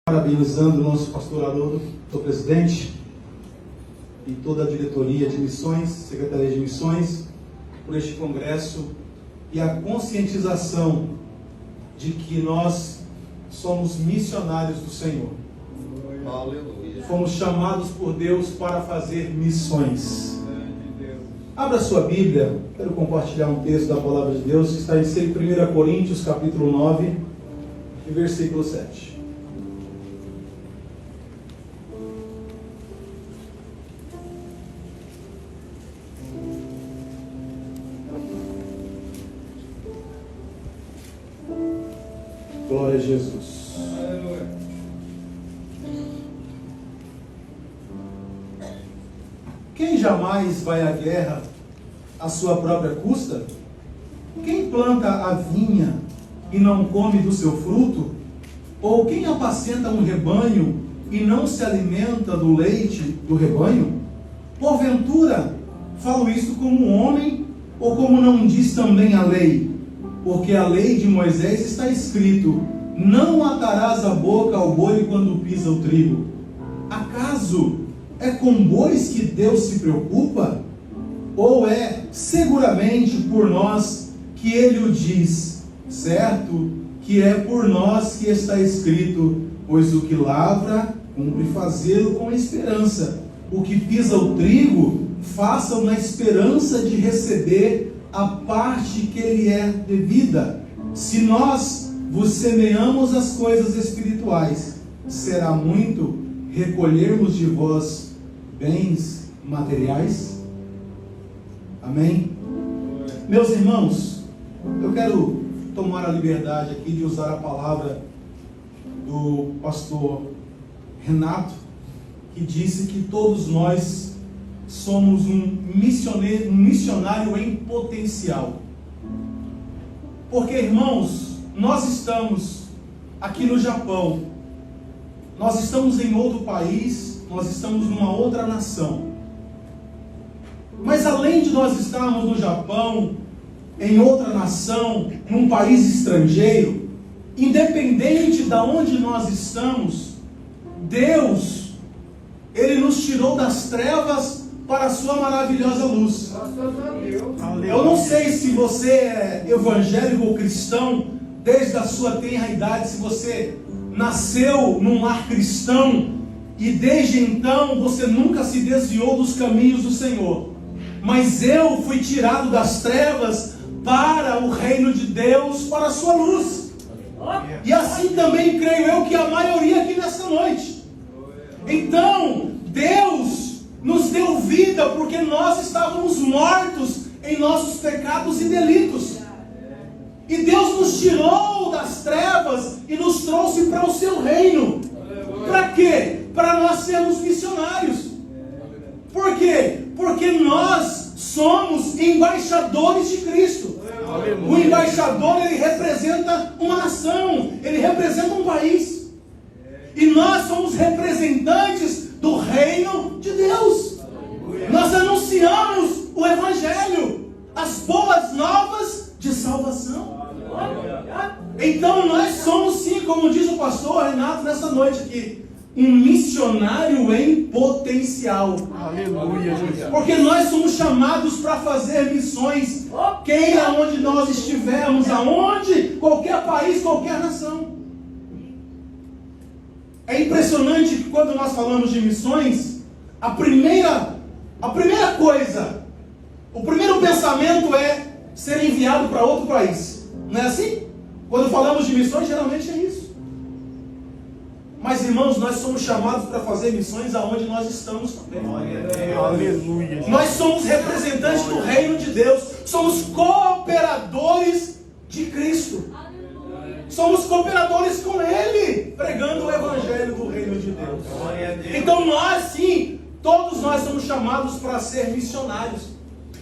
Parabenizando o nosso pastor Haroldo, o presidente, e toda a diretoria de missões, secretaria de missões, por este congresso e a conscientização de que nós somos missionários do Senhor. Aleluia. Fomos chamados por Deus para fazer missões. Abra sua Bíblia, quero compartilhar um texto da palavra de Deus, que está em 1 Coríntios, capítulo 9, e versículo 7. Glória a Jesus. Aleluia. Quem jamais vai à guerra à sua própria custa? Quem planta a vinha e não come do seu fruto? Ou quem apacenta um rebanho e não se alimenta do leite do rebanho? Porventura, falo isso como um homem, ou como não diz também a lei? Porque a lei de Moisés está escrito: não atarás a boca ao boi quando pisa o trigo. Acaso é com bois que Deus se preocupa? Ou é seguramente por nós que ele o diz? Certo que é por nós que está escrito: pois o que lavra, cumpre fazê-lo com esperança. O que pisa o trigo, faça-o na esperança de receber a parte que lhe é devida. Se nós vos semeamos as coisas espirituais, será muito recolhermos de vós bens materiais? Amém? Meus irmãos, eu quero tomar a liberdade aqui de usar a palavra do pastor Renato, que disse que todos nós somos um missionário em potencial. Porque, irmãos, nós estamos aqui no Japão, nós estamos em outro país, nós estamos numa outra nação. Mas além de nós estarmos no Japão, em outra nação, num país estrangeiro, independente de onde nós estamos, Deus, Ele nos tirou das trevas para a sua maravilhosa luz. Eu não sei se você é evangélico ou cristão desde a sua tenra idade, se você nasceu num lar cristão e desde então você nunca se desviou dos caminhos do Senhor. Mas eu fui tirado das trevas para o reino de Deus, para a sua luz. E assim também creio eu que a maioria aqui nessa noite. Então, Deus nos deu vida porque nós estávamos mortos em nossos pecados e delitos. E Deus nos tirou das trevas e nos trouxe para o seu reino. Para quê? Para nós sermos missionários. Por quê? Porque nós somos embaixadores de Cristo. O embaixador, ele representa uma nação, ele representa um país. E nós somos representantes do reino de Deus. Nós anunciamos o Evangelho, as boas novas de salvação. Então nós somos, sim, como diz o pastor Renato nessa noite aqui, um missionário em potencial. Aleluia, Jesus. Porque nós somos chamados para fazer missões, queira onde nós estivermos, aonde, qualquer país, qualquer nação. É impressionante que quando nós falamos de missões, a primeira coisa, o primeiro pensamento é ser enviado para outro país. Não é assim? Quando falamos de missões, geralmente é isso. Mas, irmãos, nós somos chamados para fazer missões aonde nós estamos também. Aleluia. Nós somos representantes do reino de Deus. Somos cooperadores de Cristo. Somos cooperadores com Ele, pregando o Evangelho do reino de Deus. Então nós, sim, todos nós somos chamados para ser missionários.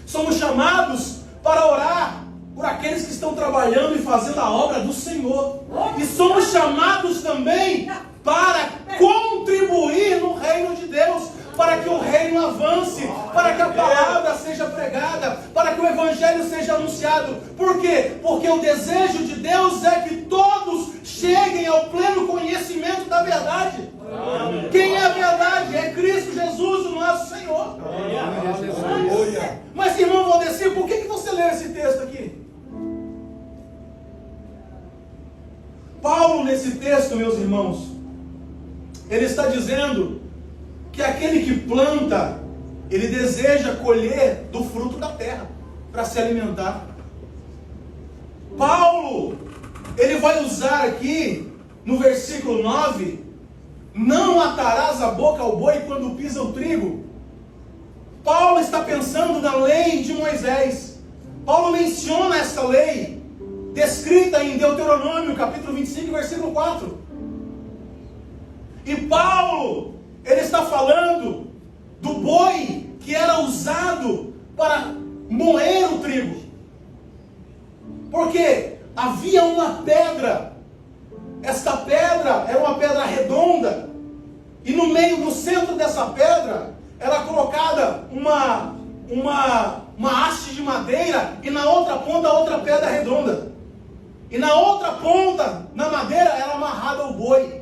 Somos chamados para orar por aqueles que estão trabalhando e fazendo a obra do Senhor. E somos chamados também para contribuir no reino de Deus, para que o reino avance, para que a palavra seja pregada, para que o Evangelho seja anunciado. Por quê? Porque o desejo de Deus é que todos cheguem ao pleno conhecimento da verdade. texto, meus irmãos, ele está dizendo que aquele que planta, ele deseja colher do fruto da terra para se alimentar. Paulo, ele vai usar aqui no versículo 9: não atarás a boca ao boi quando pisa o trigo. Paulo está pensando na lei de Moisés. Paulo menciona essa lei descrita em Deuteronômio capítulo 25, versículo 4. E Paulo, ele está falando do boi que era usado para moer o trigo. Porque havia uma pedra. Esta pedra era uma pedra redonda. E no meio, no centro dessa pedra, era colocada uma haste de madeira. E na outra ponta, outra pedra redonda. E na outra ponta, na madeira, era amarrada o boi.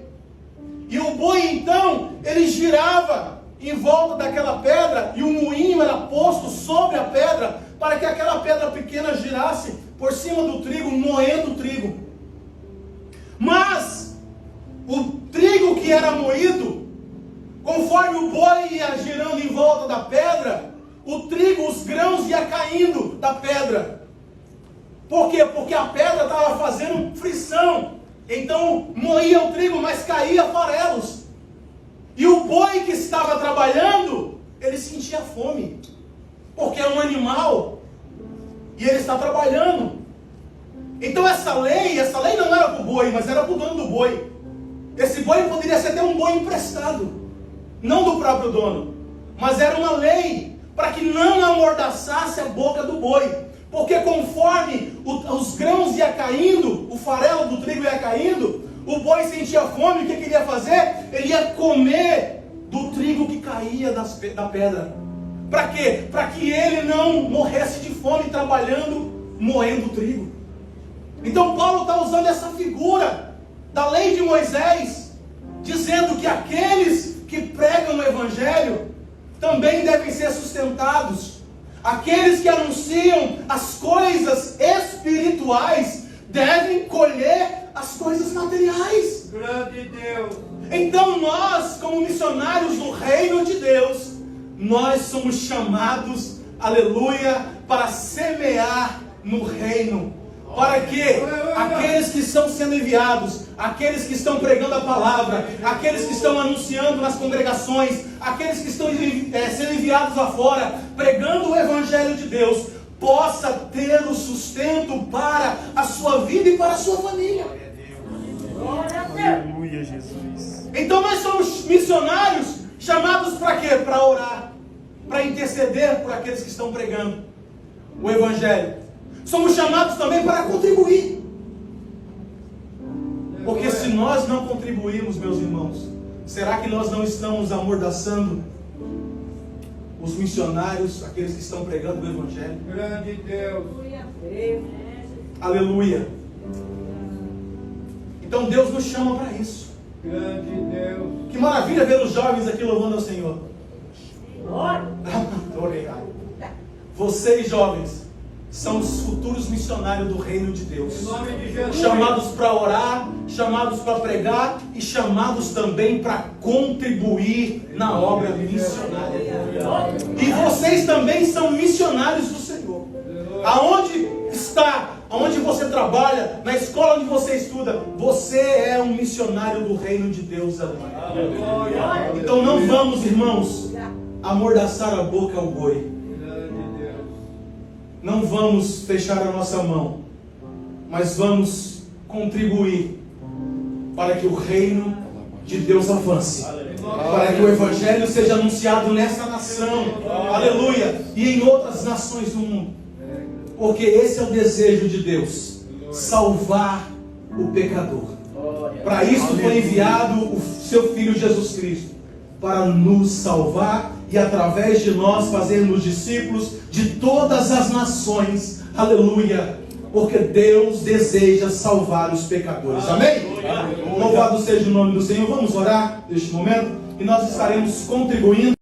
E o boi, então, ele girava em volta daquela pedra. E o moinho era posto sobre a pedra, para que aquela pedra pequena girasse por cima do trigo, moendo o trigo. Mas o trigo que era moído, conforme o boi ia girando em volta da pedra, o trigo, os grãos ia caindo da pedra. Por quê? Porque a pedra estava fazendo frição. Então moía o trigo, mas caía farelos. E o boi que estava trabalhando, ele sentia fome, porque é um animal e ele está trabalhando. Então essa lei não era para o boi, mas era para o dono do boi. Esse boi poderia ser até um boi emprestado, não do próprio dono, mas era uma lei para que não amordaçasse a boca do boi, porque conforme os grãos ia caindo, o farelo do trigo ia caindo, o boi sentia fome. O que ele ia fazer? Ele ia comer do trigo que caía da pedra. Para quê? Para que ele não morresse de fome trabalhando, moendo o trigo. Então Paulo está usando essa figura da lei de Moisés, dizendo que aqueles que pregam o Evangelho também devem ser sustentados. Aqueles que anunciam as coisas espirituais devem colher as coisas materiais. Grande Deus. Então nós, como missionários do reino de Deus, nós somos chamados, aleluia, para semear no reino. Para que aqueles que estão sendo enviados, aqueles que estão pregando a palavra, aqueles que estão anunciando nas congregações, aqueles que estão sendo enviados lá fora, pregando o Evangelho de Deus, possa ter o sustento para a sua vida e para a sua família. Aleluia, Jesus. Então nós somos missionários chamados para quê? Para orar, para interceder por aqueles que estão pregando o Evangelho. Somos chamados também para contribuir. Porque se nós não contribuirmos, meus irmãos, será que nós não estamos amordaçando os missionários, aqueles que estão pregando o Evangelho? Grande Deus. Aleluia. Então Deus nos chama para isso. Grande Deus. Que maravilha ver os jovens aqui louvando ao Senhor. Vocês, jovens, são os futuros missionários do reino de Deus. Em nome de Jesus. Chamados para orar, chamados para pregar e chamados também para contribuir na obra missionária. E vocês também são missionários do Senhor. Aonde está, aonde você trabalha, na escola onde você estuda, você é um missionário do reino de Deus. Então não vamos, irmãos, amordaçar a boca ao boi. Não vamos fechar a nossa mão, mas vamos contribuir para que o reino de Deus avance, para que o Evangelho seja anunciado nessa nação, aleluia, e em outras nações do mundo, porque esse é o desejo de Deus, salvar o pecador. Para isso foi enviado o seu Filho Jesus Cristo, para nos salvar e através de nós fazermos discípulos de todas as nações, aleluia, porque Deus deseja salvar os pecadores, amém? Louvado seja o nome do Senhor. Vamos orar neste momento e nós estaremos contribuindo